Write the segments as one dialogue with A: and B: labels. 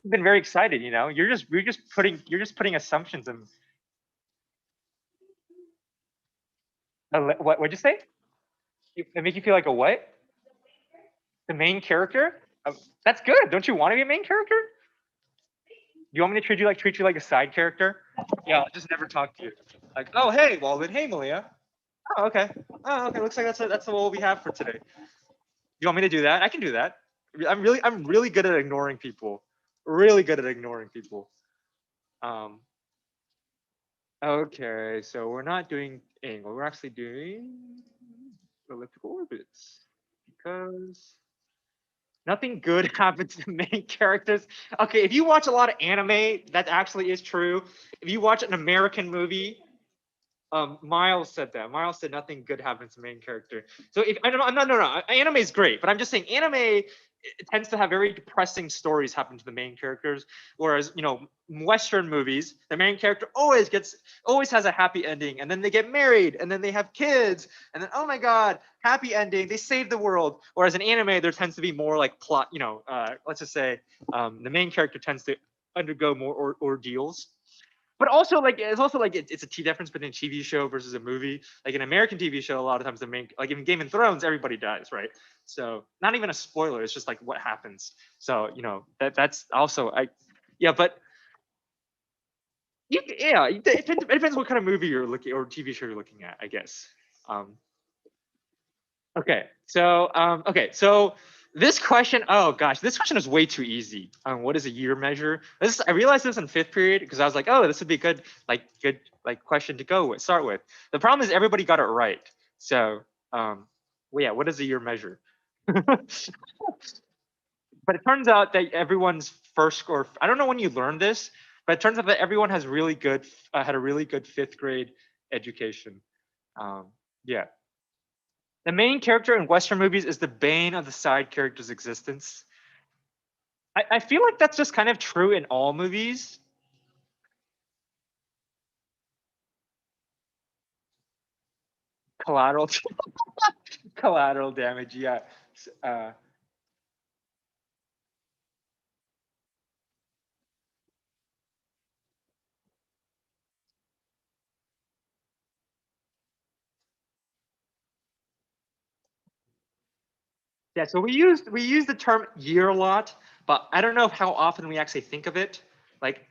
A: have been very excited. You know, you're just putting assumptions in. What'd you say? It make you feel like a what? The main character? That's good. Don't you want to be a main character? You want me to treat you like a side character? Yeah, I'll just never talk to you. Like, oh hey, Walden, hey Malia. Oh okay. Oh okay. Looks like that's all we have for today. You want me to do that? I can do that. I'm really good at ignoring people. Really good at ignoring people. Um. Okay, so we're not doing angle. We're actually doing elliptical orbits because nothing good happens to main characters. Okay, if you watch a lot of anime, that actually is true. If you watch an American movie, Miles said that. Miles said nothing good happens to main character. So if I'm not no no anime is great, but I'm just saying anime it tends to have very depressing stories happen to the main characters, whereas Western movies, the main character always has a happy ending, and then they get married, and then they have kids, and then oh my god, happy ending, they save the world. Whereas in anime, there tends to be more like plot. Let's just say the main character tends to undergo more ordeals, but also like it's a T difference between a TV show versus a movie. Like an American TV show, a lot of times the main, like in Game of Thrones, everybody dies, right? So not even a spoiler. It's just like what happens. So that's also yeah, but yeah, it depends what kind of movie you're looking or TV show you're looking at, I guess. Um, okay, so this question, oh gosh, this question is way too easy. What is a year measure? I realized this in fifth period because I was like, oh, this would be good question to start with. The problem is everybody got it right. So, well, yeah, what is a year measure? But it turns out that everyone's first score. I don't know when you learned this, but it turns out that everyone has had a really good fifth grade education. Yeah. The main character in Western movies is the bane of the side character's existence. I feel like that's just kind of true in all movies. Collateral, collateral damage. Yeah. Uh, yeah. So we use the term year a lot, but I don't know how often we actually think of it. Like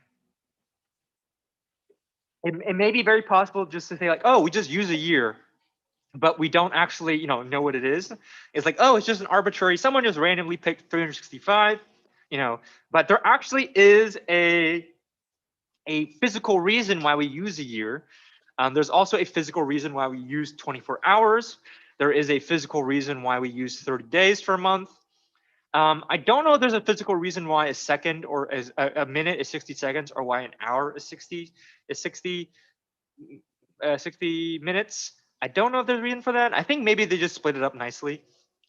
A: it may be very possible just to say like, oh, we just use a year, but we don't actually know what it is. It's like, oh, it's just an arbitrary. Someone just randomly picked 365. But there actually is a physical reason why we use a year. There's also a physical reason why we use 24 hours. There is a physical reason why we use 30 days for a month. I don't know if there's a physical reason why a second or a minute is 60 seconds, or why an hour is 60 minutes. I don't know if there's a reason for that. I think maybe they just split it up nicely.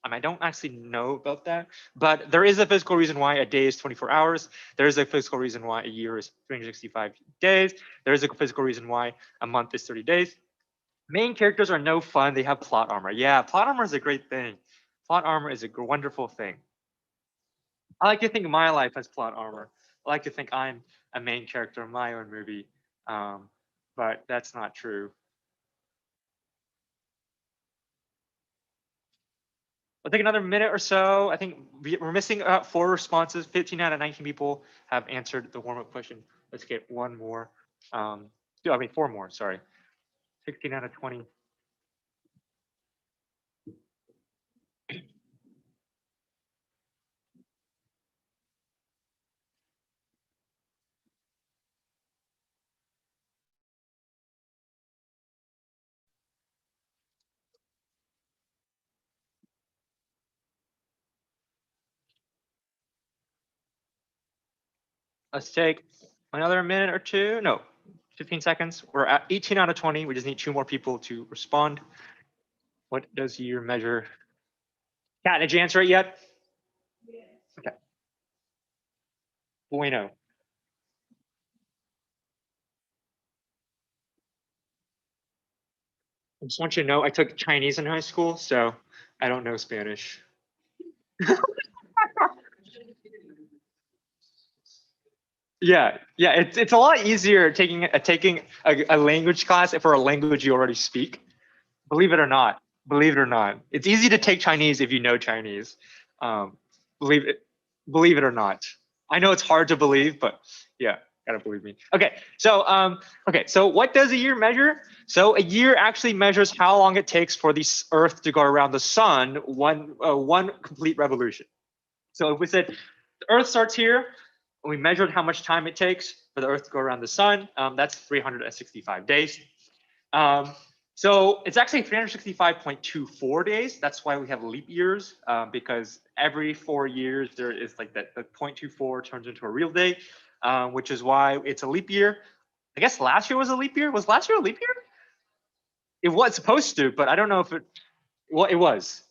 A: I don't actually know about that, but there is a physical reason why a day is 24 hours. There is a physical reason why a year is 365 days. There is a physical reason why a month is 30 days. Main characters are no fun. They have plot armor. Yeah, plot armor is a great thing. Plot armor is a wonderful thing. I like to think my life has plot armor. I like to think I'm a main character in my own movie, but that's not true. We'll take another minute or so. I think we're missing 4 responses. 15 out of 19 people have answered the warm-up question. Let's get one more. 4 more, sorry. 16 out of 20. Let's take another minute or two. No, 15 seconds. We're at 18 out of 20. We just need 2 more people to respond. What does your measure? Kat, did you answer it yet? Okay. Bueno. I just want you to know I took Chinese in high school, so I don't know Spanish. Yeah. It's a lot easier taking a language class for a language you already speak. Believe it or not. Believe it or not. It's easy to take Chinese if you know Chinese. Um, believe it. Believe it or not. I know it's hard to believe, but yeah, gotta believe me. Okay, so what does a year measure? So a year actually measures how long it takes for the Earth to go around the sun one complete revolution. So if we said the Earth starts here, and we measured how much time it takes for the Earth to go around the sun, that's 365 days. Um, so it's actually 365.24 days. That's why we have leap years, because every 4 years there is like that the 0.24 turns into a real day, which is why it's a leap year. I guess last year was a leap year. Was last year a leap year? It was supposed to, but I don't know if it. Well, it was.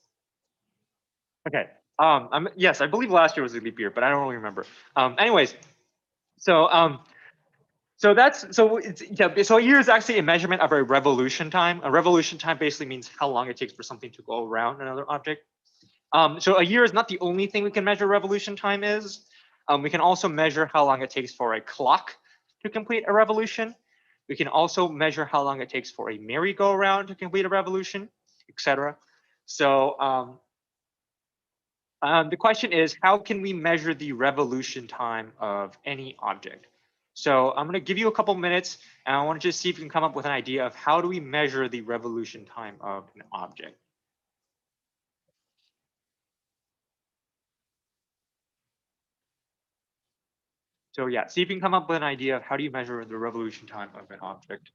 A: Okay. Yes, I believe last year was a leap year, but I don't really remember. Anyways, so so a year is actually a measurement of a revolution time. A revolution time basically means how long it takes for something to go around another object. So a year is not the only thing we can measure revolution time is. We can also measure how long it takes for a clock to complete a revolution. We can also measure how long it takes for a merry-go-round to complete a revolution, etc. So the question is, how can we measure the revolution time of any object? So I'm going to give you a couple minutes, and I want to just see if you can come up with an idea of how do we measure the revolution time of an object. So yeah, see if you can come up with an idea of how do you measure the revolution time of an object.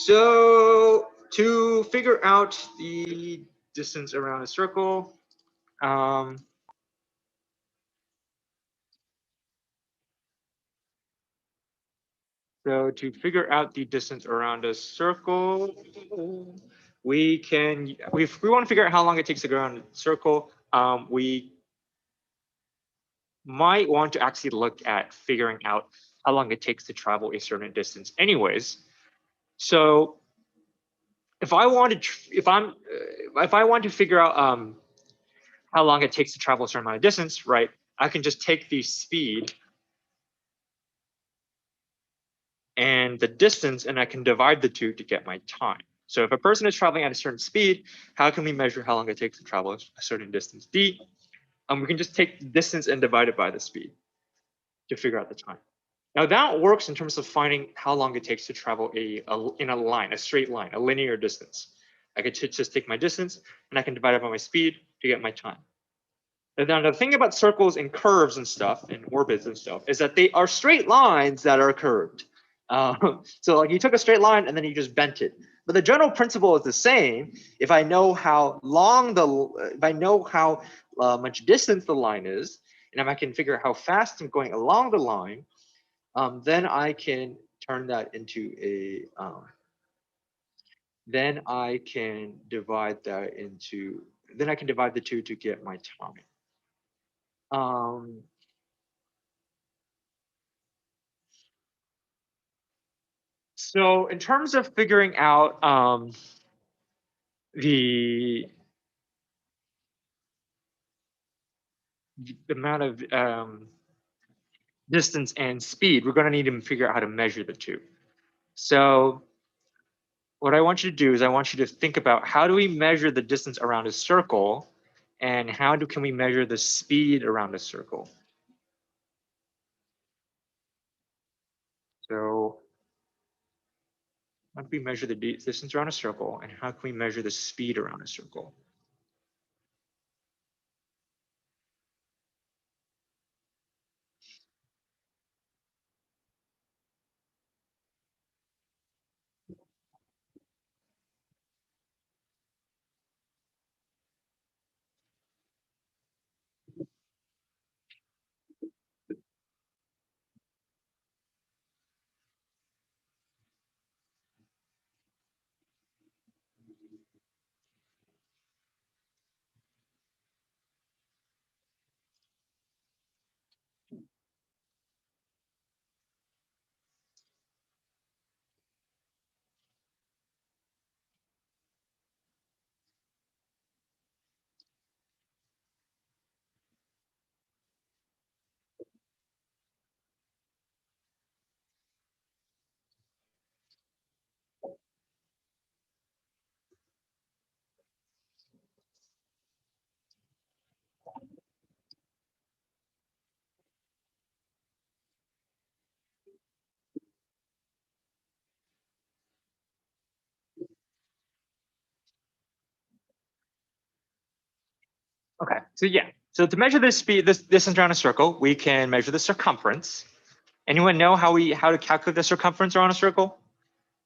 A: So to figure out the distance around a circle, so to figure out the distance around a circle, if we want to figure out how long it takes to go around a circle, we might want to actually look at figuring out how long it takes to travel a certain distance anyways. So if I want to figure out how long it takes to travel a certain amount of distance, right, I can just take the speed and the distance, and I can divide the two to get my time. So if a person is traveling at a certain speed, how can we measure how long it takes to travel a certain distance, d? We can just take the distance and divide it by the speed to figure out the time. Now that works in terms of finding how long it takes to travel in a line, a straight line, a linear distance. I could just take my distance and I can divide it by my speed to get my time. And now the thing about circles and curves and stuff and orbits and stuff is that they are straight lines that are curved. So like you took a straight line and then you just bent it. But the general principle is the same. If I know how much distance the line is, and if I can figure out how fast I'm going along the line, then I can turn that into a, then I can divide the two to get my time. So in terms of figuring out the amount of distance and speed, we're going to need to figure out how to measure the two. So what I want you to do is I want you to think about how do we measure the distance around a circle, and can we measure the speed around a circle? So how do we measure the distance around a circle, and how can we measure the speed around a circle? Okay, so yeah, so to measure this distance around a circle, we can measure the circumference. Anyone know how to calculate the circumference around a circle?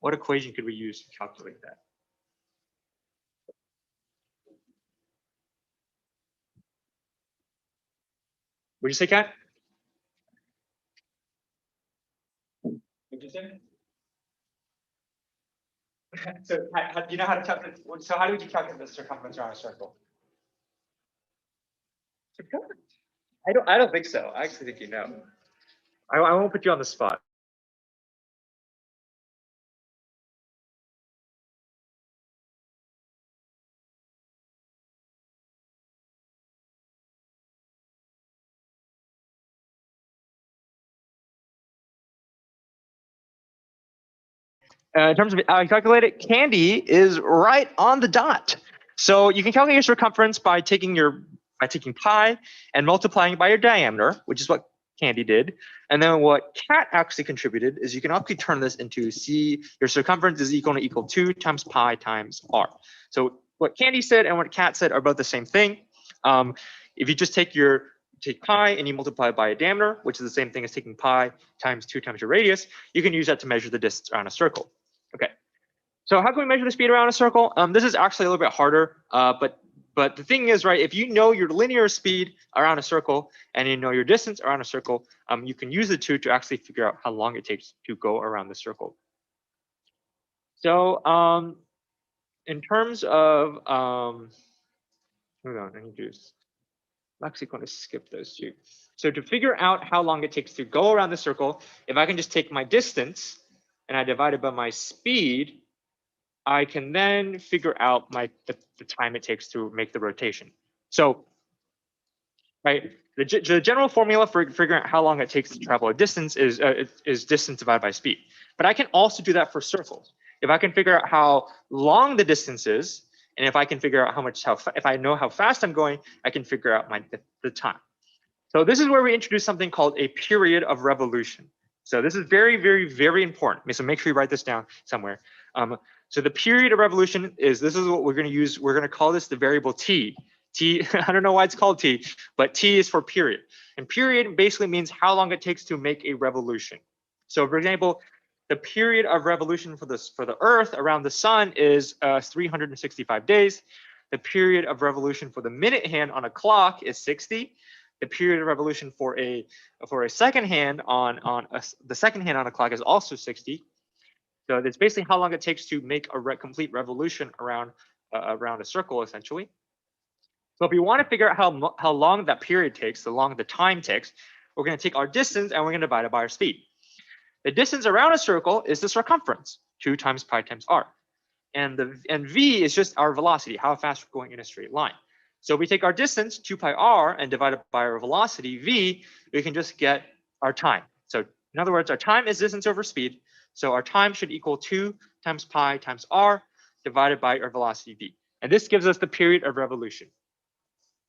A: What equation could we use to calculate that? Would you say, Kat? Would you say? So do you know how to calculate? So how do we calculate the circumference around a circle? Circumference? I don't think so. I actually think you know. I won't put you on the spot. In terms of how I calculate it, Candy is right on the dot. So you can calculate your circumference by taking pi and multiplying it by your diameter, which is what Candy did. And then what Kat actually contributed is you can actually turn this into your circumference is equal to 2 times pi times r. So what Candy said and what Kat said are both the same thing. If you just take pi and you multiply it by a diameter, which is the same thing as taking pi times 2 times your radius, you can use that to measure the distance around a circle. Okay. So how can we measure the speed around a circle? This is actually a little bit harder, but the thing is, right, if you know your linear speed around a circle and you know your distance around a circle, you can use the two to actually figure out how long it takes to go around the circle. So in terms of, hold on, I need to, I'm actually going to skip those two. So to figure out how long it takes to go around the circle, if I can just take my distance and I divide it by my speed, I can then figure out the time it takes to make the rotation. So, right, the general formula for figuring out how long it takes to travel a distance is distance divided by speed. But I can also do that for circles. If I can figure out how long the distance is, and if I can figure out if I know how fast I'm going, I can figure out the time. So this is where we introduce something called a period of revolution. So this is very, very, very important. So make sure you write this down somewhere. So the period of revolution this is what we're going to use. We're going to call this the variable t. T, I don't know why it's called t, but t is for period. And period basically means how long it takes to make a revolution. So for example, the period of revolution for the Earth around the sun is 365 days. The period of revolution for the minute hand on a clock is 60. The period of revolution for a second hand the second hand on a clock is also 60. So it's basically how long it takes to make a complete revolution around a circle, essentially. So if we want to figure out how long that period takes, how long the time takes, we're going to take our distance and we're going to divide it by our speed. The distance around a circle is the circumference, 2 times pi times r. And v is just our velocity, how fast we're going in a straight line. So if we take our distance, 2 pi r, and divide it by our velocity, v, we can just get our time. So in other words, our time is distance over speed. So our time should equal 2 times pi times r divided by our velocity v. And this gives us the period of revolution.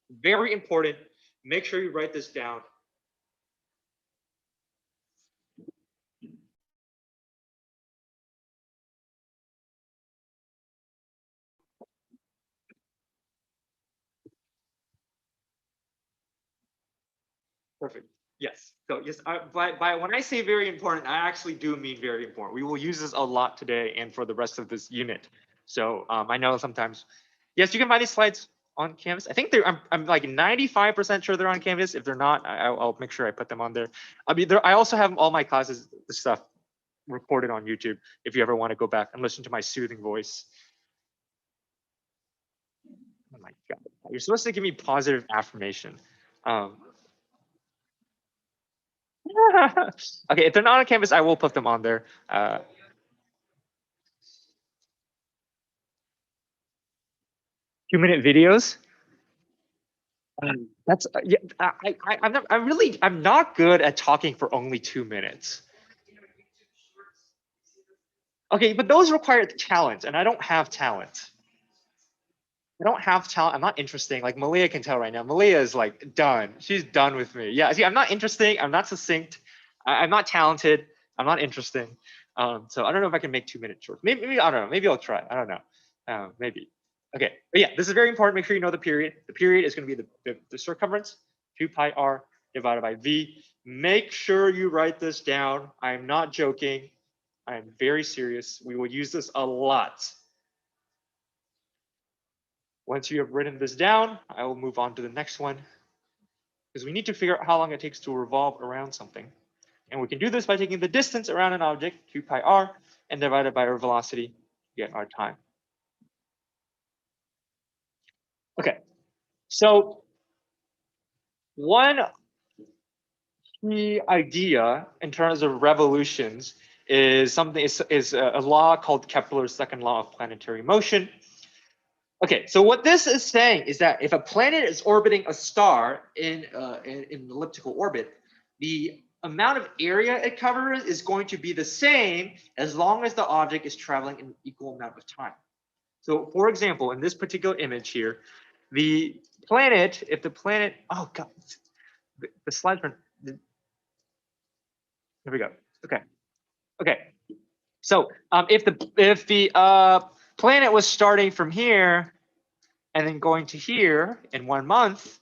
A: Very important. Make sure you write this down. Perfect. Yes. So yes, by when I say very important, I actually do mean very important. We will use this a lot today and for the rest of this unit. So I know sometimes, yes, you can find these slides on Canvas. I think I'm like 95% sure they're on Canvas. If they're not, I'll make sure I put them on there. I mean, I also have all my classes, the stuff recorded on YouTube. If you ever want to go back and listen to my soothing voice. Oh my God, you're supposed to give me positive affirmation. Okay, if they're not on Canvas, I will put them on there. 2-minute videos. That's yeah. I'm not good at talking for only 2 minutes. Okay, but those require talent, and I don't have talent. I don't have talent. I'm not interesting. Like Malia can tell right now. Malia is like done. She's done with me. Yeah. See, I'm not interesting. I'm not succinct. I'm not talented. I'm not interesting. So I don't know if I can make 2-minute shorts. Maybe I don't know. Maybe I'll try. I don't know. Maybe. Okay. But yeah, this is very important. Make sure you know the period. The period is going to be the circumference, 2 pi r divided by v. Make sure you write this down. I'm not joking. I am very serious. We will use this a lot. Once you have written this down, I will move on to the next one because we need to figure out how long it takes to revolve around something. And we can do this by taking the distance around an object, 2 pi r, and divide it by our velocity to get our time. Okay, so one key idea in terms of revolutions is a law called Kepler's second law of planetary motion. Okay, so what this is saying is that if a planet is orbiting a star in an elliptical orbit, the amount of area it covers is going to be the same as long as the object is traveling an equal amount of time. So for example, in this particular image here, the planet, if the planet, oh God, the slides are, there we go. Okay. So if the planet was starting from here and then going to here in 1 month,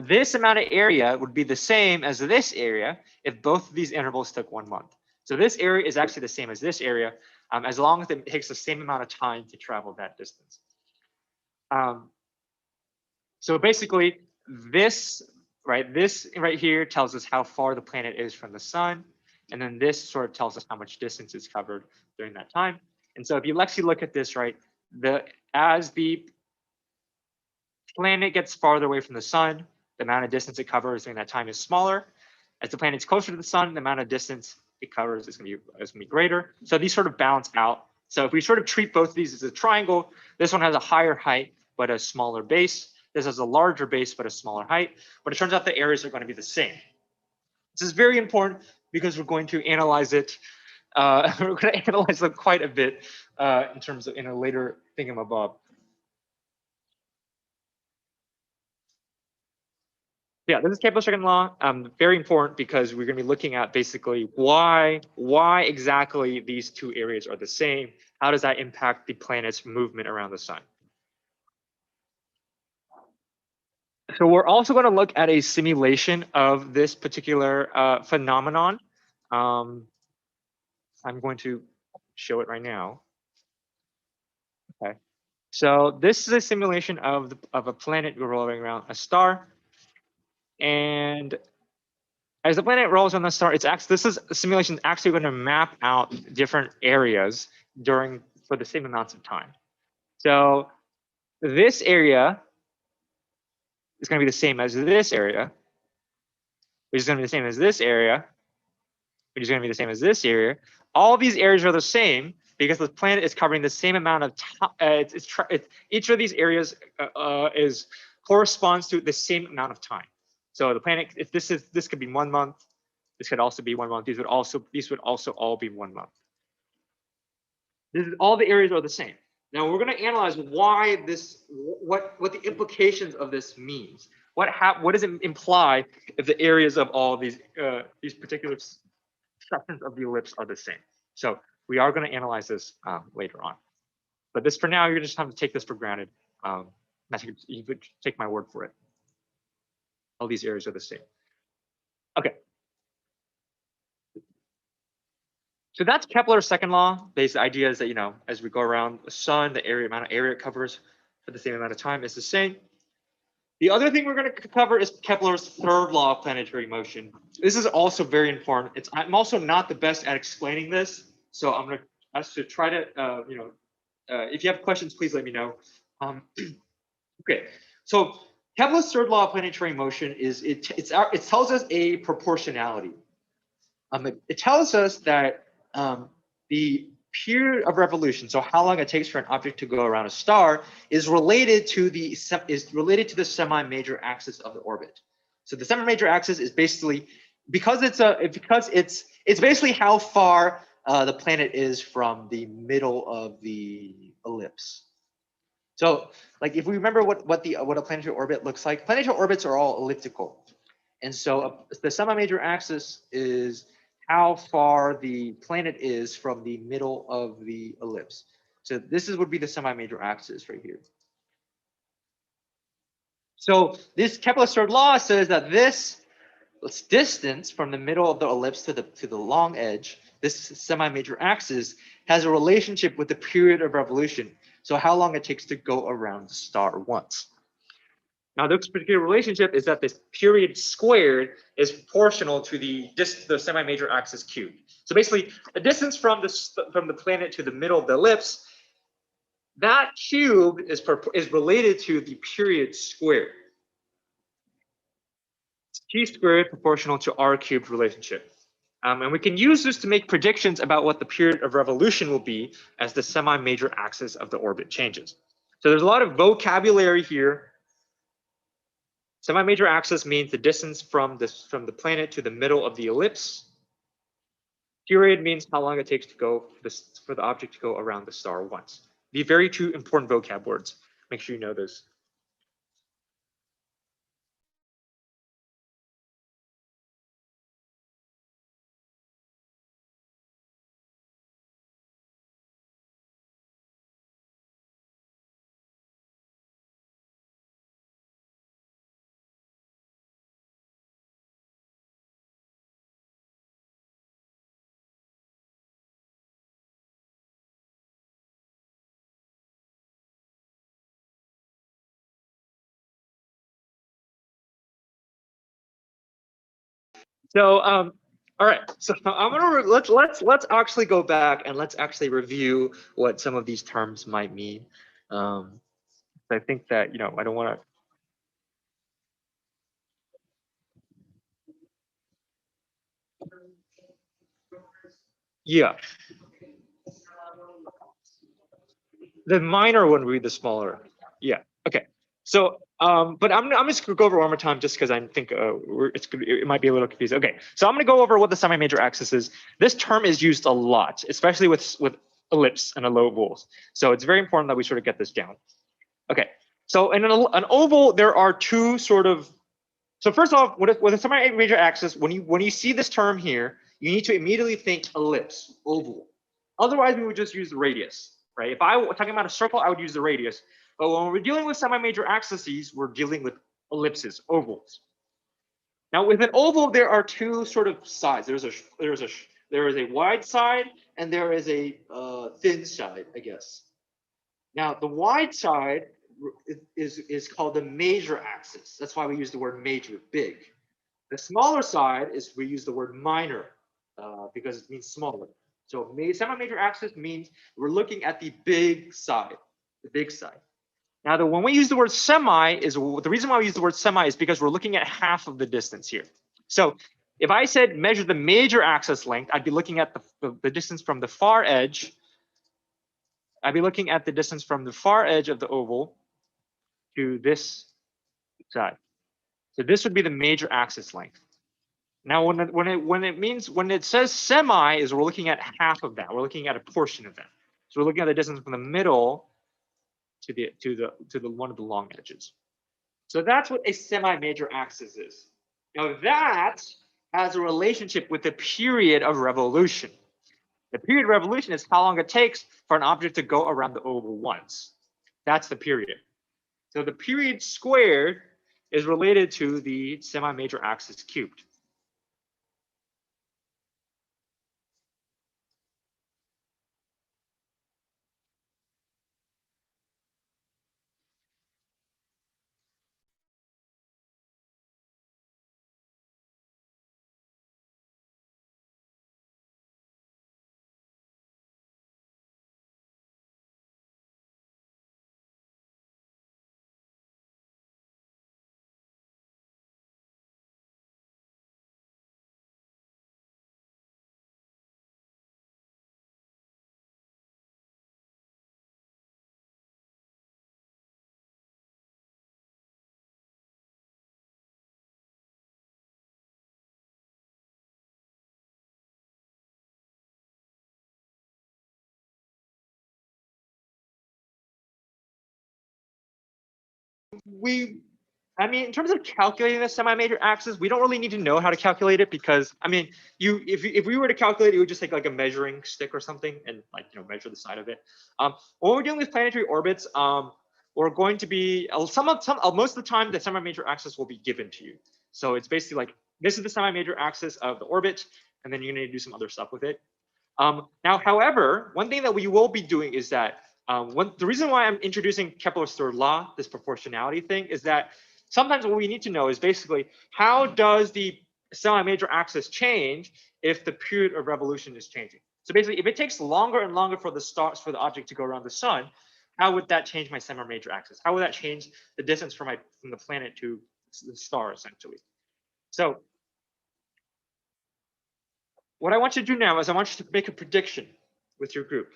A: this amount of area would be the same as this area if both of these intervals took 1 month. So this area is actually the same as this area, as long as it takes the same amount of time to travel that distance. So basically, this right here tells us how far the planet is from the sun, and then this sort of tells us how much distance is covered during that time. And so if you actually look at this, right, as the planet gets farther away from the sun, the amount of distance it covers during that time is smaller. As the planet's closer to the sun, the amount of distance it covers is going to be greater. So these sort of balance out. So if we sort of treat both of these as a triangle, this one has a higher height but a smaller base. This has a larger base but a smaller height. But it turns out the areas are going to be the same. This is very important because we're going to analyze it. We're going to analyze them quite a bit in terms of in a later thingamabob. Yeah, this is Kepler's second law. Very important because we're going to be looking at basically why exactly these two areas are the same. How does that impact the planet's movement around the sun? So we're also going to look at a simulation of this particular phenomenon. I'm going to show it right now. Okay. So this is a simulation of a planet revolving around a star. And as the planet rolls on the star, this is a simulation actually going to map out different areas for the same amounts of time. So this area is going to be the same as this area, which is going to be the same as this area, which is going to be the same as this area. All these areas are the same because the planet is covering the same amount of time. Each of these areas corresponds to the same amount of time. So the planet, if this could be 1 month, this could also be 1 month. These would also all be 1 month. All the areas are the same. Now we're going to analyze why what the implications of this means. What does it imply if the areas of all these particular sections of the ellipse are the same? So we are going to analyze this later on. But this, for now, you're just have to take this for granted. You could take my word for it. All these areas are the same. Okay. So that's Kepler's second law. The idea is that, as we go around the sun, the amount of area it covers for the same amount of time is the same. The other thing we're going to cover is Kepler's third law of planetary motion. This is also very important. I'm also not the best at explaining this, so I'm going to ask to try to, if you have questions, please let me know. Okay, so Kepler's third law of planetary motion is it tells us a proportionality. It tells us that the period of revolution, so how long it takes for an object to go around a star, is related to the semi-major axis of the orbit. So the semi-major axis is basically because it's basically how far the planet is from the middle of the ellipse. So, like, if we remember what a planetary orbit looks like, planetary orbits are all elliptical, and so the semi-major axis is how far the planet is from the middle of the ellipse. So this would be the semi-major axis right here. So this Kepler's third law says that this distance from the middle of the ellipse to the long edge, this semi-major axis, has a relationship with the period of revolution. So how long it takes to go around the star once. Now, this particular relationship is that this period squared is proportional to the semi-major axis cubed. So basically, the distance from the planet to the middle of the ellipse, that cube is related to the period squared. It's T squared proportional to R cubed relationship. And we can use this to make predictions about what the period of revolution will be as the semi-major axis of the orbit changes. So there's a lot of vocabulary here. Semi-major axis means the distance from the planet to the middle of the ellipse. Period means how long it takes to for the object to go around the star once. The very two important vocab words. Make sure you know those. So all right. So I'm gonna let's actually go back and let's actually review what some of these terms might mean. I think that I don't want to. Yeah, the minor one would be the smaller. Yeah. Okay. So, but I'm just gonna go over one more time just because I think it might be a little confusing. Okay. So I'm gonna go over what the semi-major axis is. This term is used a lot, especially with ellipse and ovals. So it's very important that we sort of get this down. Okay. So in an oval, there are two sort of. So first off, with a semi-major axis, when you see this term here, you need to immediately think ellipse, oval. Otherwise, we would just use the radius, right? If I were talking about a circle, I would use the radius. But when we're dealing with semi-major axes, we're dealing with ellipses, ovals. Now, with an oval, there are two sort of sides. There is a wide side and there is a thin side, I guess. Now, the wide side is called the major axis. That's why we use the word major, big. The smaller side is we use the word minor because it means smaller. So semi-major axis means we're looking at the big side, the big side. Now, when we use the word semi, is the reason why we use the word semi is because we're looking at half of the distance here. So if I said measure the major axis length, I'd be looking at the distance from the far edge. I'd be looking at the distance from the far edge of the oval to this side. So this would be the major axis length. Now, when it says semi, is we're looking at half of that. We're looking at a portion of that. So we're looking at the distance from the middle to the one of the long edges. So that's what a semi-major axis is. Now that has a relationship with the period of revolution. The period of revolution is how long it takes for an object to go around the oval once. That's the period. So the period squared is related to the semi-major axis cubed. I mean, in terms of calculating the semi-major axis, we don't really need to know how to calculate it because, I mean, if we were to calculate it, you would just take like a measuring stick or something and like measure the side of it. When we're dealing with planetary orbits, we're going to be most of the time the semi-major axis will be given to you. So it's basically like this is the semi-major axis of the orbit, and then you're going to do some other stuff with it. Now, however, one thing that we will be doing is that the reason why I'm introducing Kepler's third law, this proportionality thing, is that sometimes what we need to know is basically how does the semi-major axis change if the period of revolution is changing. So basically, if it takes longer and longer for the object to go around the sun, how would that change my semi-major axis? How would that change the distance from the planet to the star, essentially? So what I want you to do now is I want you to make a prediction with your group.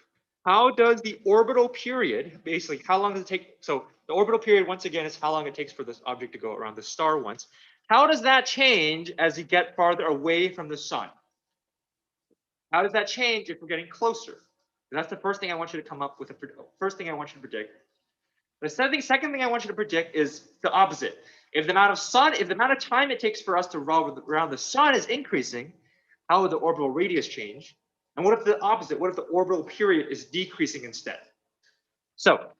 A: How does the orbital period, basically how long does it take? So the orbital period, once again, is how long it takes for this object to go around the star once. How does that change as you get farther away from the sun? How does that change if we're getting closer? And that's the first thing I want you to come up with. First thing I want you to predict. The second thing I want you to predict is the opposite. If the amount of time it takes for us to revolve around the sun is increasing, how would the orbital radius change? And what if the opposite? What if the orbital period is decreasing instead? So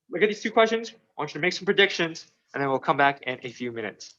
A: look at these two questions. I want you to make some predictions, and then we'll come back in a few minutes.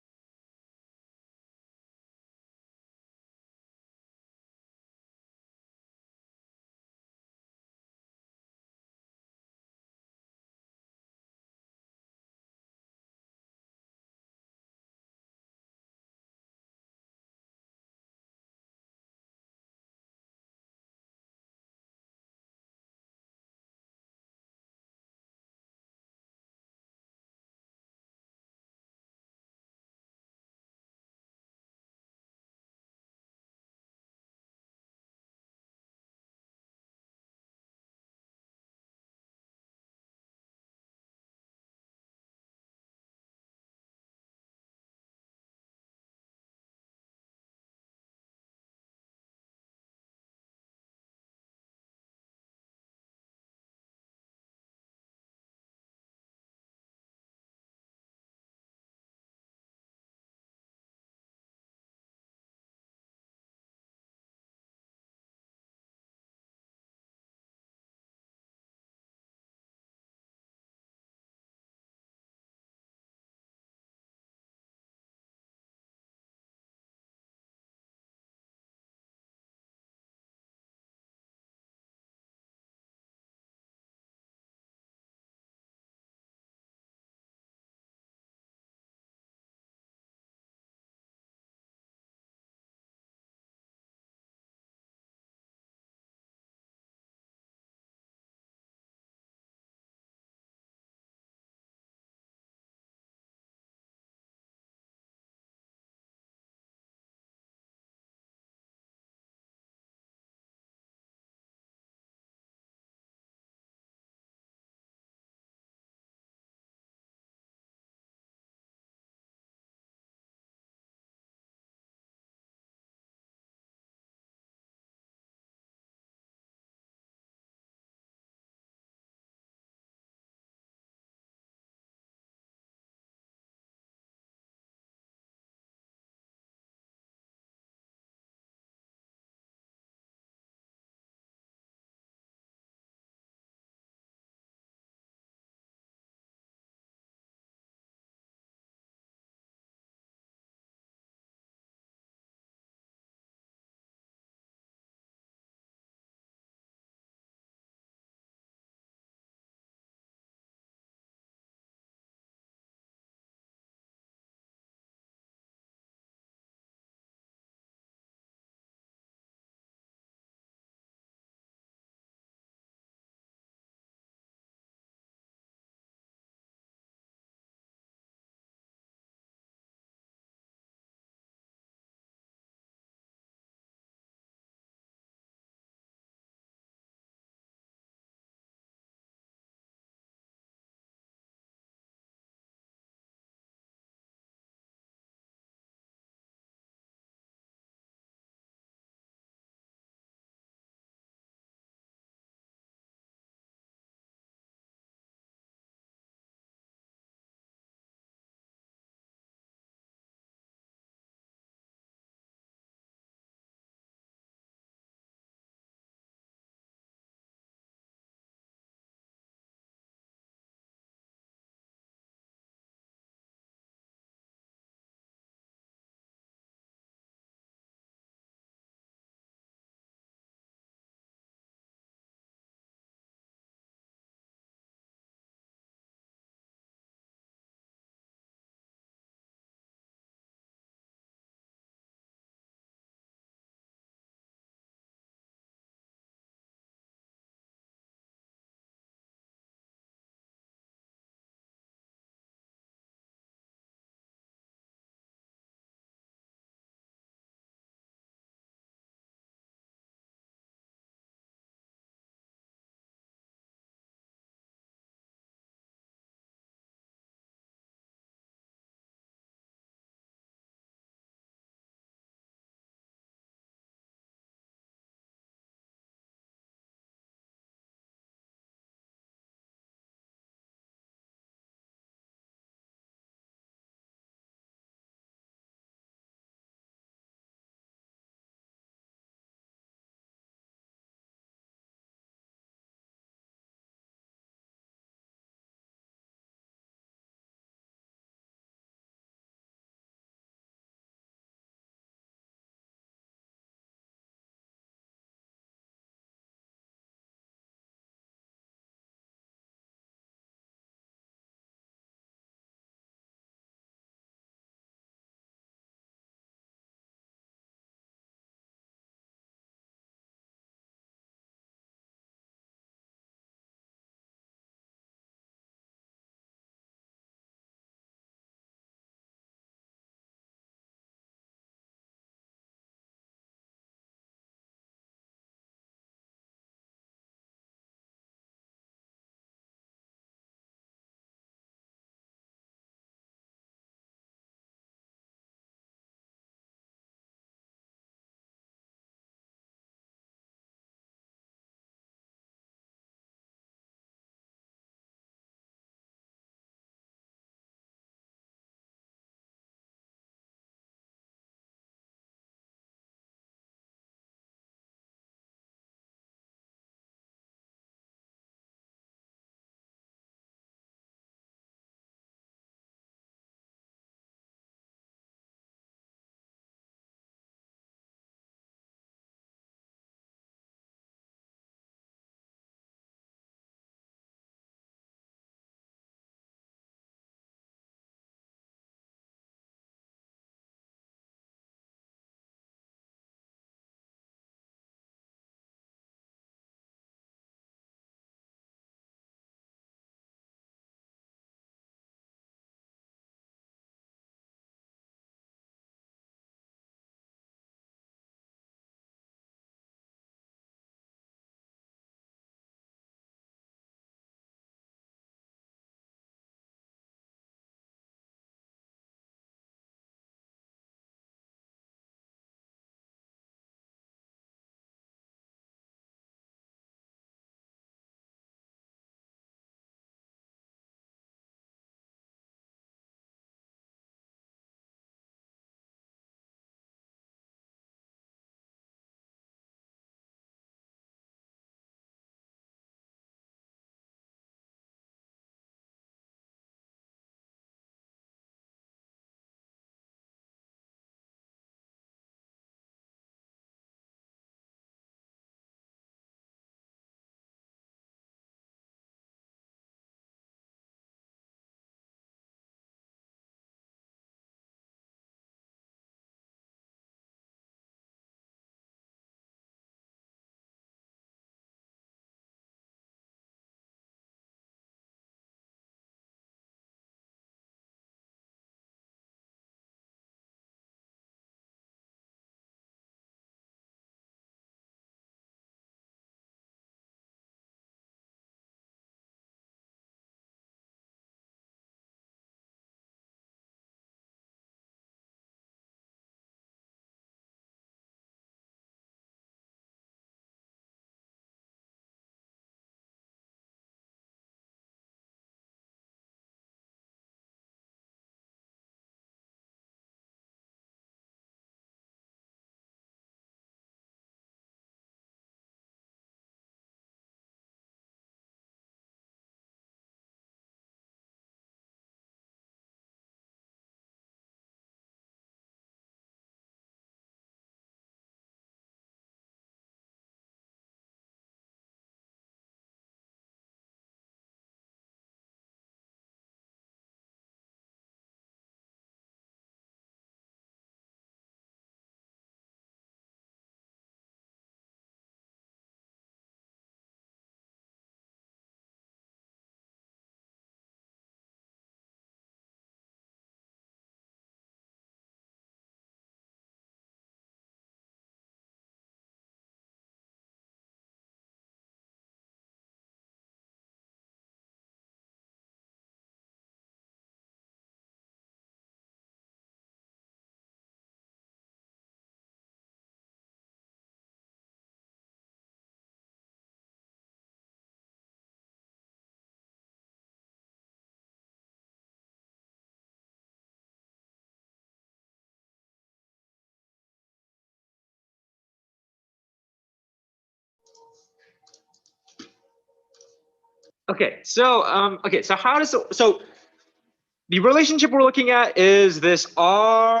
A: Okay, so how does the relationship we're looking at is this r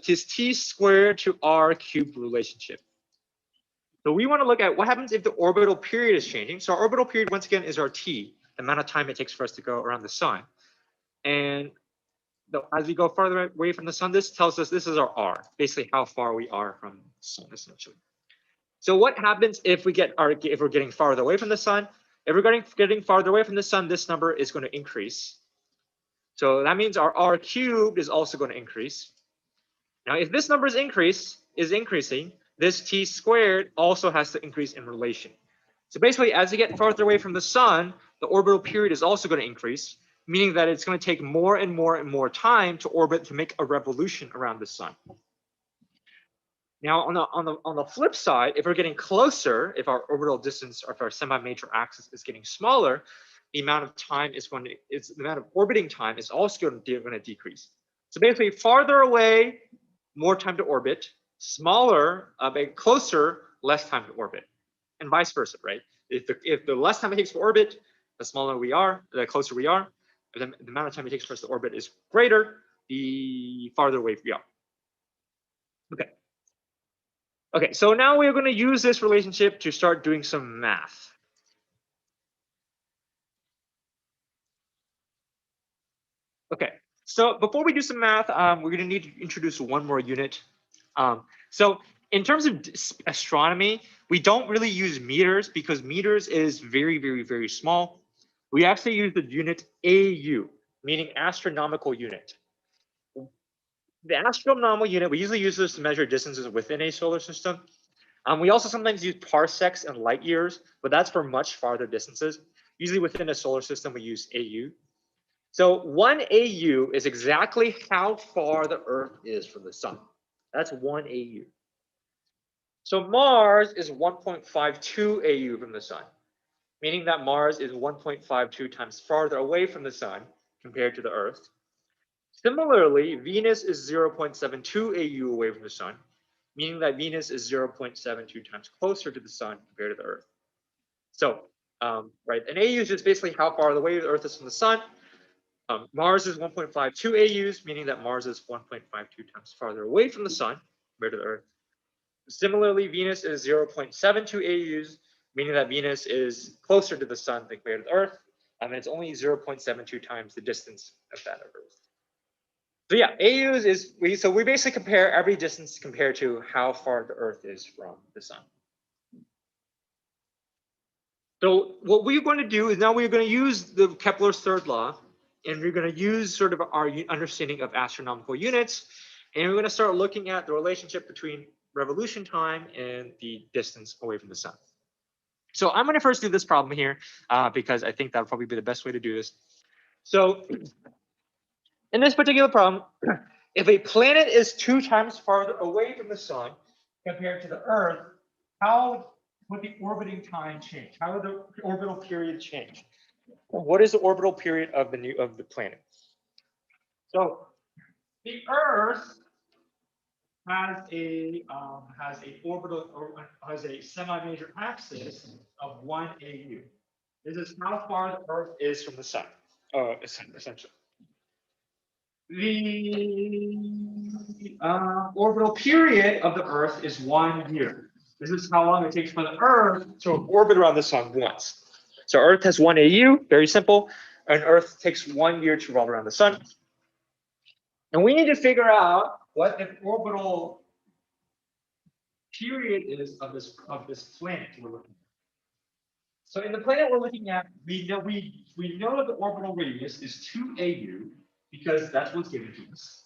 A: is t squared to r cubed relationship. So we want to look at what happens if the orbital period is changing. So our orbital period, once again, is our t, the amount of time it takes for us to go around the sun. And as we go farther away from the sun, this tells us this is our r, basically how far we are from the sun, essentially. So what happens if we're getting farther away from the sun? If we're getting farther away from the sun, this number is going to increase. So that means our r cubed is also going to increase. Now, if this number is increasing, this t squared also has to increase in relation. So basically, as you get farther away from the sun, the orbital period is also going to increase, meaning that it's going to take more and more and more time to orbit to make a revolution around the sun. Now, on the flip side, if we're getting closer, if our orbital distance or if our semi-major axis is getting smaller, the amount of time the amount of orbiting time is also going to decrease. So basically, farther away, more time to orbit. Smaller, closer, less time to orbit, and vice versa, right? If the less time it takes to orbit, the smaller we are, the closer we are. The amount of time it takes for us to orbit is greater, the farther away we are. Okay. Okay, so now we're going to use this relationship to start doing some math. Okay, so before we do some math, we're going to need to introduce one more unit. So in terms of astronomy, we don't really use meters because meters is very, very, very small. We actually use the unit AU, meaning astronomical unit. The astronomical unit, we usually use this to measure distances within a solar system. We also sometimes use parsecs and light years, but that's for much farther distances. Usually within a solar system, we use AU. So 1 AU is exactly how far the Earth is from the sun. That's 1 AU. So Mars is 1.52 AU from the sun, meaning that Mars is 1.52 times farther away from the sun compared to the Earth. Similarly, Venus is 0.72 AU away from the sun, meaning that Venus is 0.72 times closer to the sun compared to the Earth. So, right, an AU is just basically how far away the Earth is from the sun. Mars is 1.52 AUs, meaning that Mars is 1.52 times farther away from the sun compared to the Earth. Similarly, Venus is 0.72 AUs, meaning that Venus is closer to the sun than compared to the Earth, and it's only 0.72 times the distance of that of Earth. So yeah, AUs is so we basically compare every distance compared to how far the Earth is from the sun. So what we're going to do is now we're going to use the Kepler's third law, and we're going to use sort of our understanding of astronomical units, and we're going to start looking at the relationship between revolution time and the distance away from the sun. So I'm going to first do this problem here because I think that would probably be the best way to do this. So in this particular problem, if a planet is 2 times farther away from the sun compared to the Earth, how would the orbiting time change? How would the orbital period change? What is the orbital period of the planet? So the Earth has a semi-major axis of 1 AU. This is how far the Earth is from the sun, essentially. The orbital period of the Earth is 1 year. This is how long it takes for the Earth to orbit around the sun once. So Earth has 1 AU, very simple, and Earth takes 1 year to revolve around the sun. And we need to figure out what the orbital period is of this planet we're looking at. So in the planet we're looking at, we know that the orbital radius is 2 AU because that's what's given to us.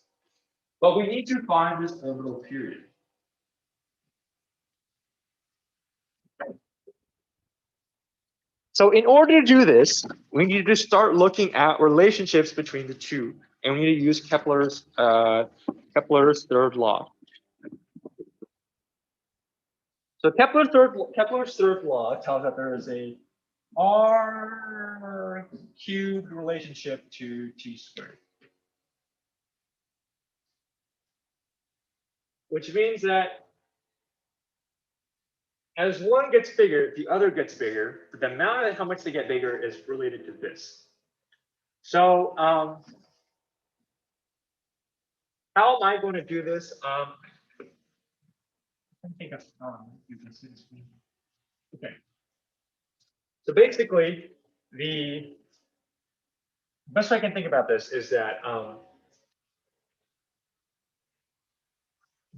A: But we need to find this orbital period. So in order to do this, we need to start looking at relationships between the two, and we need to use Kepler's third law. So Kepler's third law tells that there is a r cubed relationship to t squared, which means that as one gets bigger, the other gets bigger, but the amount of how much they get bigger is related to this. So how am I going to do this? I think of okay. So basically, the best way I can think about this is that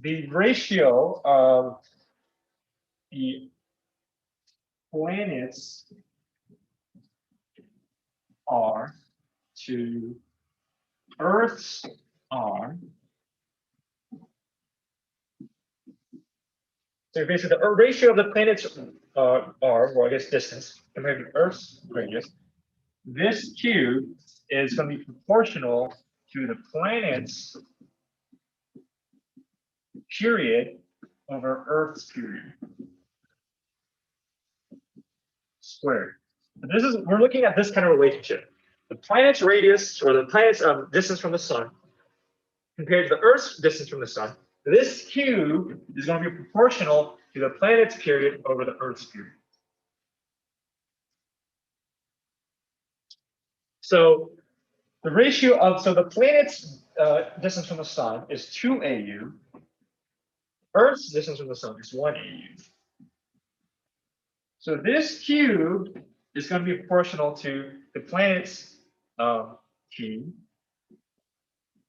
A: the ratio of the planets R to Earth's R. So basically, the ratio of the planets R, or I guess distance, compared to Earth's radius, this cube is going to be proportional to the planet's period over Earth's period squared. This is, we're looking at this kind of relationship. The planet's radius, or the planet's distance from the sun, compared to the Earth's distance from the sun, this cube is going to be proportional to the planet's period over the Earth's period. So the ratio of, so the planet's distance from the sun is 2 AU. Earth's distance from the sun is 1 AU. So this cube is going to be proportional to the planet's T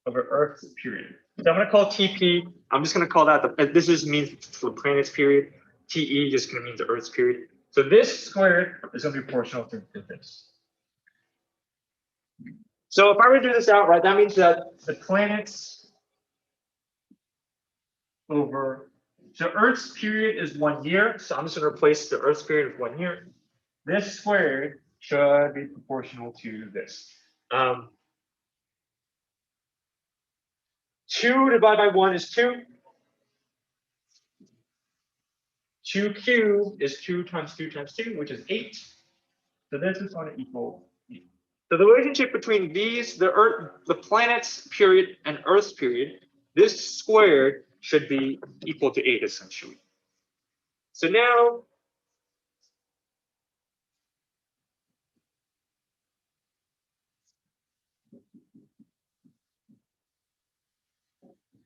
A: over Earth's period. So I'm going to call TP, I'm just going to call that, this just means for the planet's period. TE just going to mean the Earth's period. So this squared is going to be proportional to this. So if I were to do this out, right, that means that the planets over, so Earth's period is 1 year. So I'm just going to replace the Earth's period with 1 year. This squared should be proportional to this. 2 divided by 1 is 2. 2 cubed is 2 times 2 times 2, which is 8. So this is going to equal 8. So the relationship between these, the planet's period and Earth's period, this squared should be equal to 8 essentially. So now,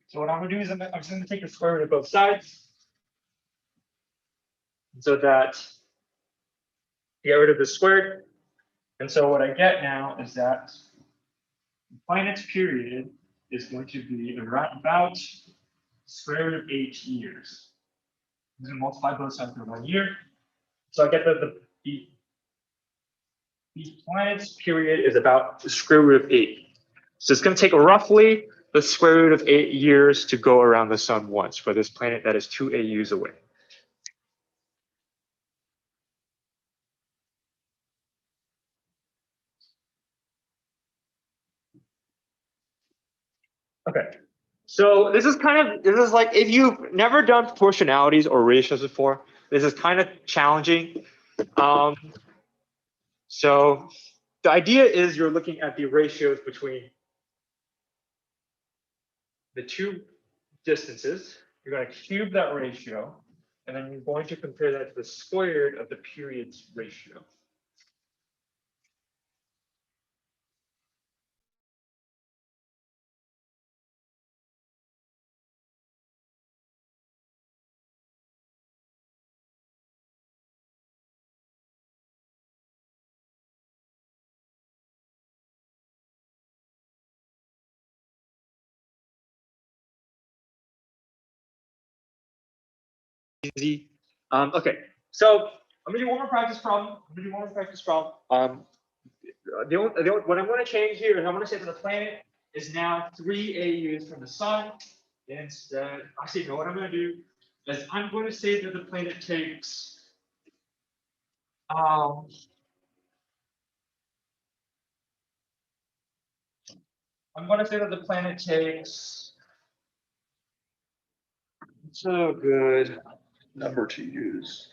A: so what I'm going to do is I'm just going to take the square root of both sides so that get rid of the squared. And so what I get now is that the planet's period is going to be around about square root of 8 years. I'm going to multiply both sides by 1 year. So I get that the planet's period is about the square root of 8. So it's going to take roughly the square root of 8 years to go around the sun once for this planet that is 2 AUs away. Okay. So this is like if you've never done proportionalities or ratios before, this is kind of challenging. So the idea is you're looking at the ratios between the two distances. You're going to cube that ratio, and then you're going to compare that to the squared of the period's ratio. Easy. Okay, so I'm gonna do one more practice problem. What I'm going to change here is I'm going to say that the planet is now 3 AUs from the sun. Instead, actually, no, what I'm going to do is I'm going to say that the planet takes I'm going to say that the planet takes, so good number to use.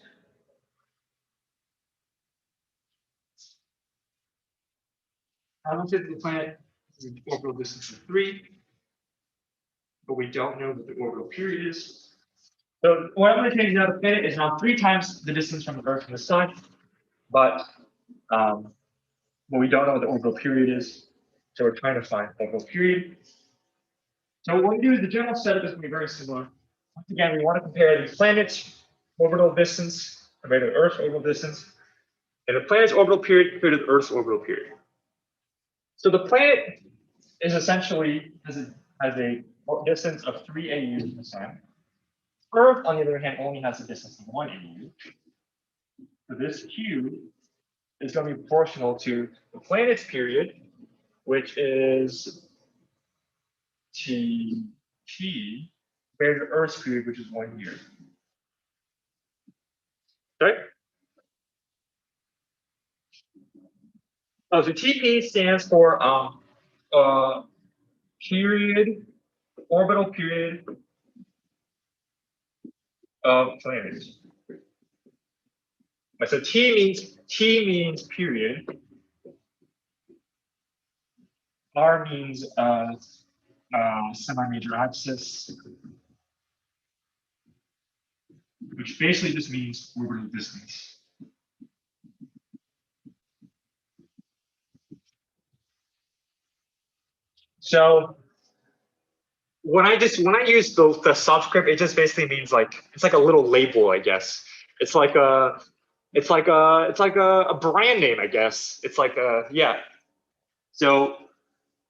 A: I'm going to say that the planet is an orbital distance of 3, but we don't know what the orbital period is. So what I'm going to change now, the planet is now 3 times the distance from the Earth from the Sun, but um, we don't know what the orbital period is. So we're trying to find the orbital period. So what we do is the general setup is going to be very similar. Once again, we want to compare the planet's orbital distance compared to the Earth's orbital distance, and the planet's orbital period compared to the Earth's orbital period. So the planet is essentially has a distance of 3 AU from the Sun. Earth, on the other hand, only has a distance of 1 AU. So this Q is going to be proportional to the planet's period, which is T compared to Earth's period, which is 1 year. Sorry? Oh, so TP stands for period, orbital period of planets. So T means period. R means semi-major axis, which basically just means orbital distance. So when I use the subscript, it just basically means like it's like a little label, I guess. It's like a brand name, I guess. It's like a yeah. So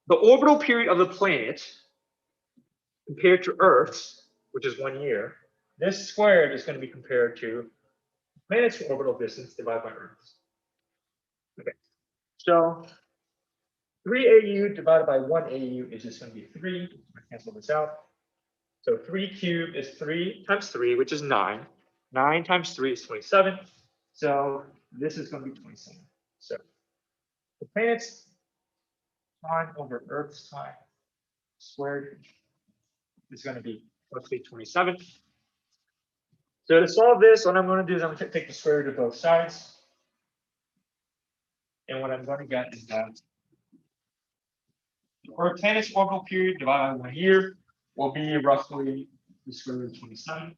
A: the orbital period of the planet compared to Earth's, which is 1 year, this squared is going to be compared to the planet's orbital distance divided by Earth's. Okay, so 3 AU divided by 1 AU is just going to be 3. I cancel this out. So 3 cubed is 3 times 3, which is 9. 9 times 3 is 27. So this is going to be 27. So the planet's time over Earth's time squared is going to be roughly 27. So to solve this, what I'm going to do is I'm going to take the square root of both sides. And what I'm going to get is that our planet's orbital period divided by 1 year will be roughly the square root of 27.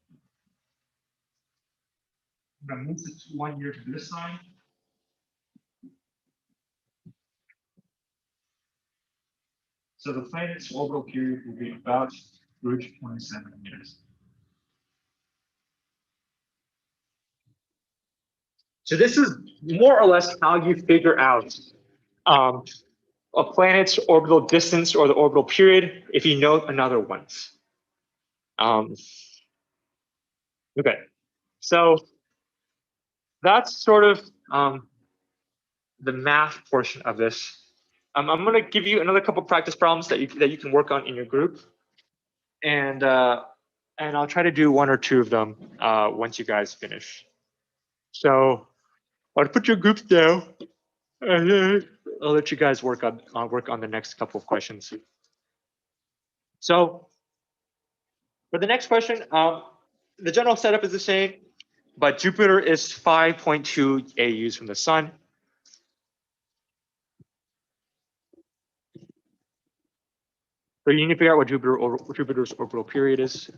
A: I'm going to move this 1 year to this side. So the planet's orbital period will be about root 27 years. So this is more or less how you figure out a planet's orbital distance or the orbital period if you know another one's. Okay, so that's sort of the math portion of this. I'm going to give you another couple practice problems that you can work on in your group, and I'll try to do 1 or 2 of them once you guys finish. So I'll put your groups down, and then I'll let you guys work on the next couple of questions. So for the next question, the general setup is the same, but Jupiter is 5.2 AUs from the Sun. So you need to figure out what Jupiter's orbital period is.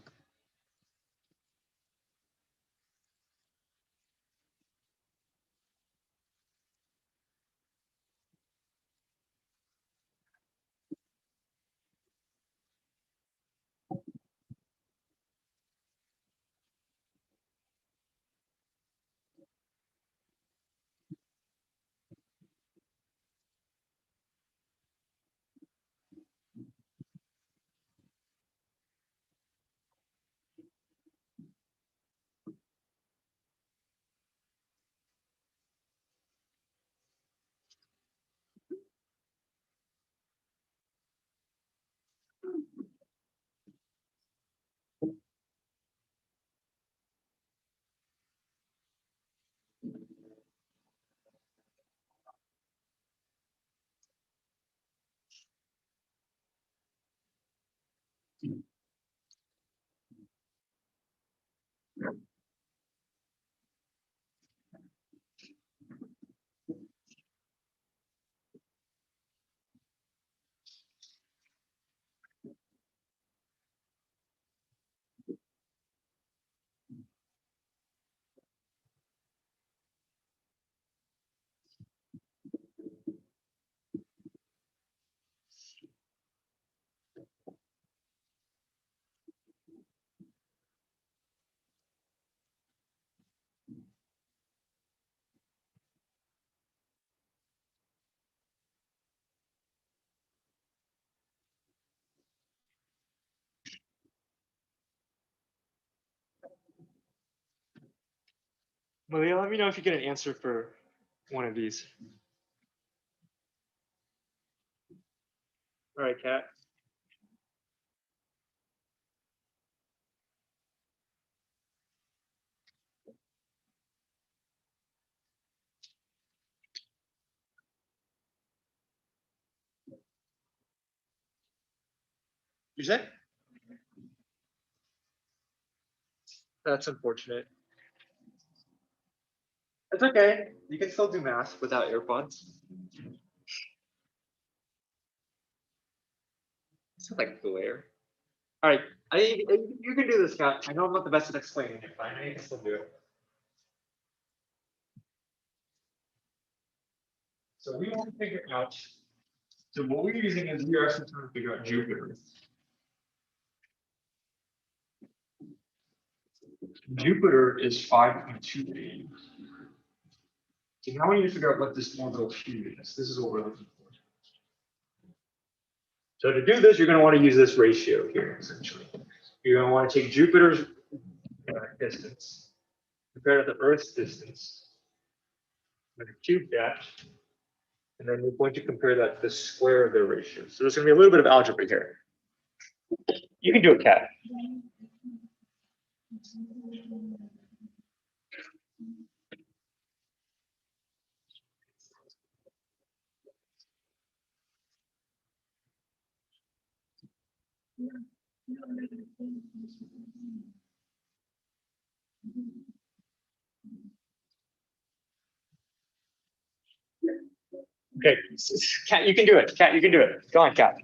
A: Malia, let me know if you get an answer for one of these. All right, Kat. You said? That's unfortunate. It's okay. You can still do math without AirPods. It's not like glare. All right. You can do this, Kat. I know I'm not the best at explaining it, but I know you can still do it. So we want to figure out. So what we're using is we are actually trying to figure out Jupiter. Jupiter is 5.28. So now we need to figure out what this orbital Q is. This is what we're looking for. So to do this, you're going to want to use this ratio here, essentially. You're going to want to take Jupiter's distance, compare to the Earth's distance, and cube that, and then you're going to compare that to the square of their ratio. So there's going to be a little bit of algebra here. You can do it, Kat. Okay, Kat, you can do it. Kat, you can do it. Go on, Kat.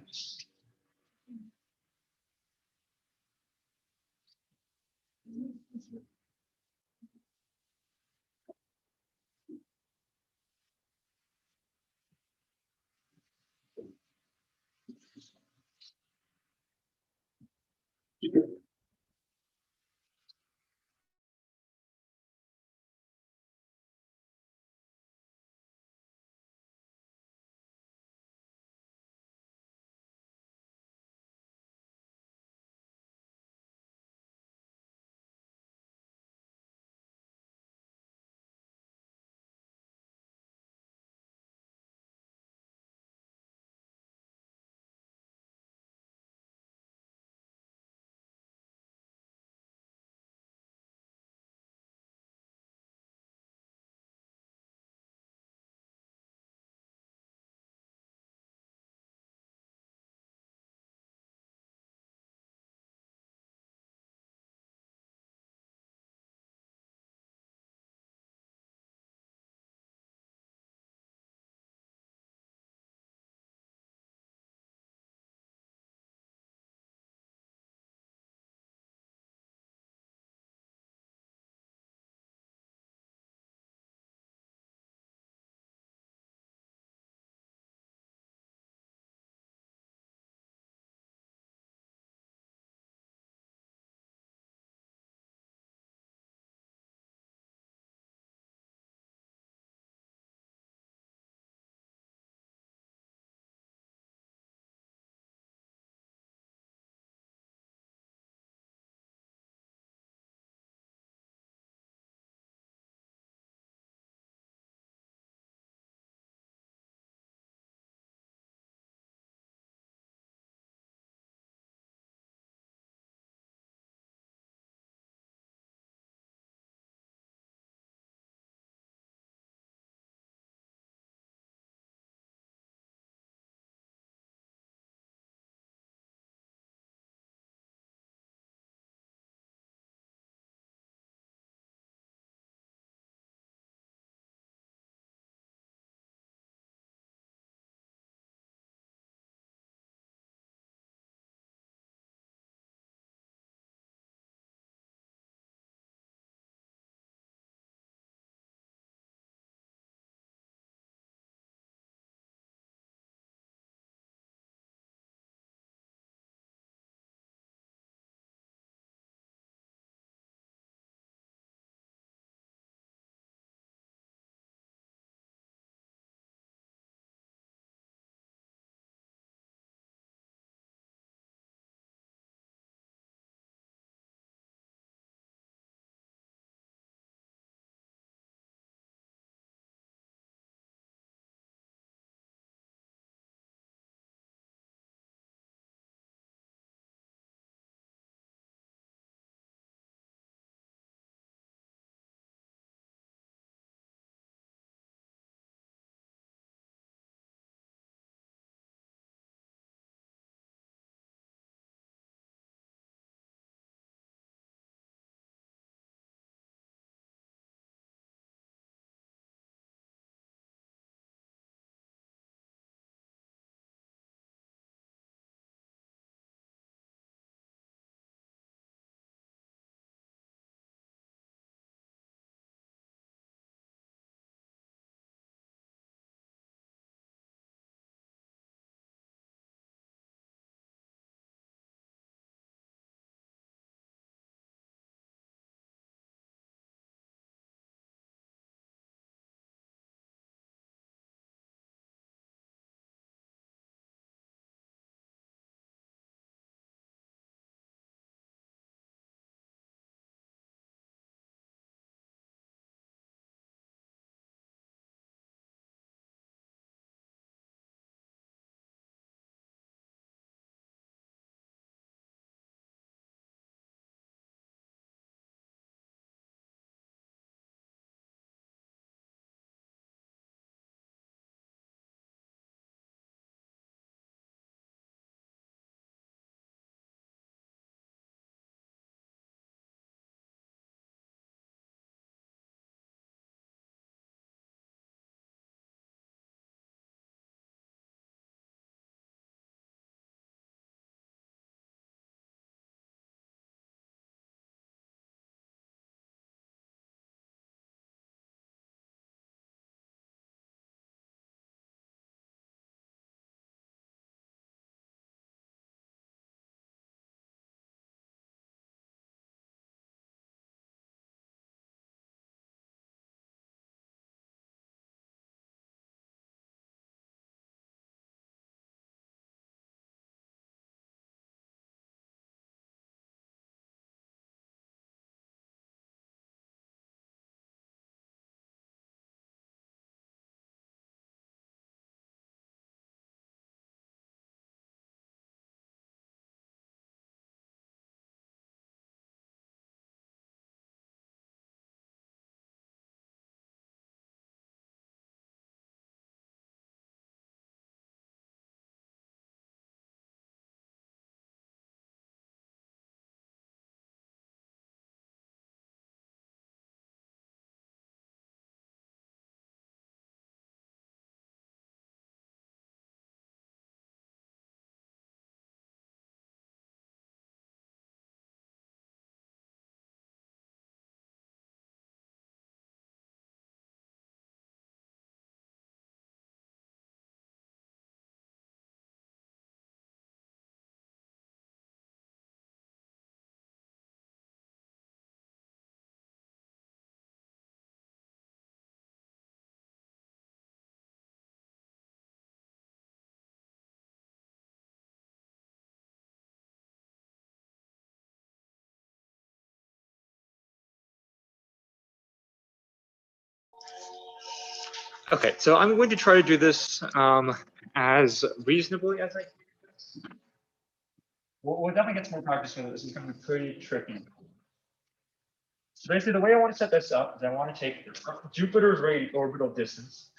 A: Okay, so I'm going to try to do this as reasonably as I can. We'll definitely get some more practice with it. This is going to be pretty tricky. So basically, the way I want to set this up is I want to take Jupiter's orbital distance,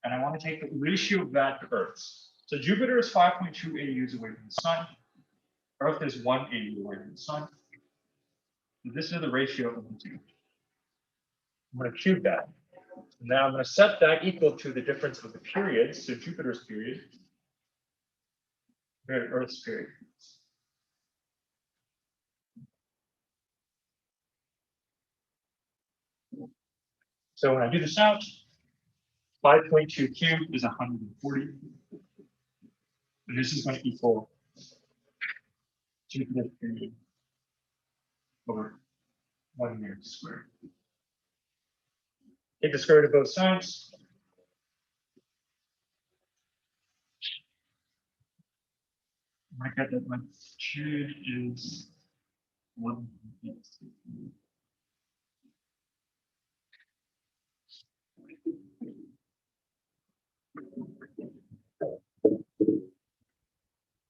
A: and I want to take the ratio of that to Earth's. So Jupiter is 5.2 AUs away from the sun. Earth is 1 AU away from the sun. So this is the ratio of the two. I'm going to cube that. Now I'm going to set that equal to the difference of the periods, so Jupiter's period, and Earth's period. So when I do this out, 5.2 cubed is 140. And this is going to equal Jupiter's period over 1 year squared. Take the square root of both sides. I get that my period is 1.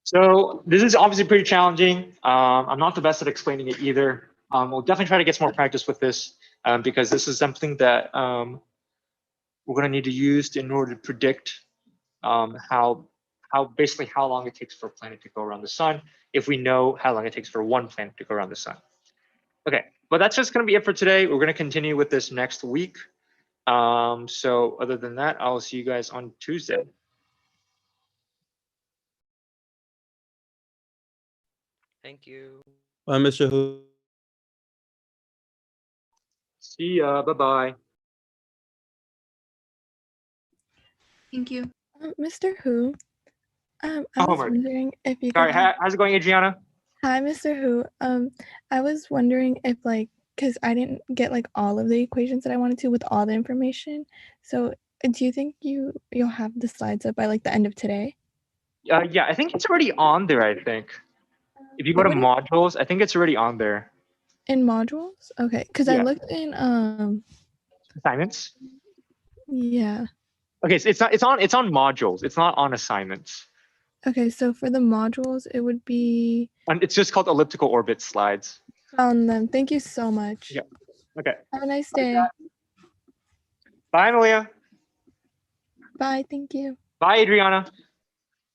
A: So this is obviously pretty challenging. I'm not the best at explaining it either. We'll definitely try to get some more practice with this because this is something that we're going to need to use in order to predict how basically how long it takes for a planet to go around the sun if we know how long it takes for one planet to go around the sun. Okay, but that's just going to be it for today. We're going to continue with this next week. So other than that, I'll see you guys on Tuesday.
B: Thank you.
C: Bye, Mr. Hu.
A: See ya. Bye-bye.
D: Thank you.
E: Mr. Hu, I
A: Oh,
E: was
A: Mark.
E: wondering if you
A: Sorry,
E: could.
A: how's it going, Adriana?
E: Hi, Mr. Hu. I was wondering if because I didn't get all of the equations that I wanted to with all the information. So, do you think you'll have the slides up by the end of today?
A: Yeah, I think it's already on there, I think. If you go to
E: What
A: modules, I think it's already on there.
E: in modules? Okay, because I
A: Yeah.
E: looked in
A: Assignments?
E: yeah.
A: Okay, so it's on modules. It's not on assignments.
E: Okay, so for the modules, it would be
A: And it's just called elliptical orbit slides.
E: on them. Thank you so much.
A: Yeah. Okay.
E: Have a nice day.
A: Bye, Malia.
E: Bye. Thank you.
A: Bye, Adriana.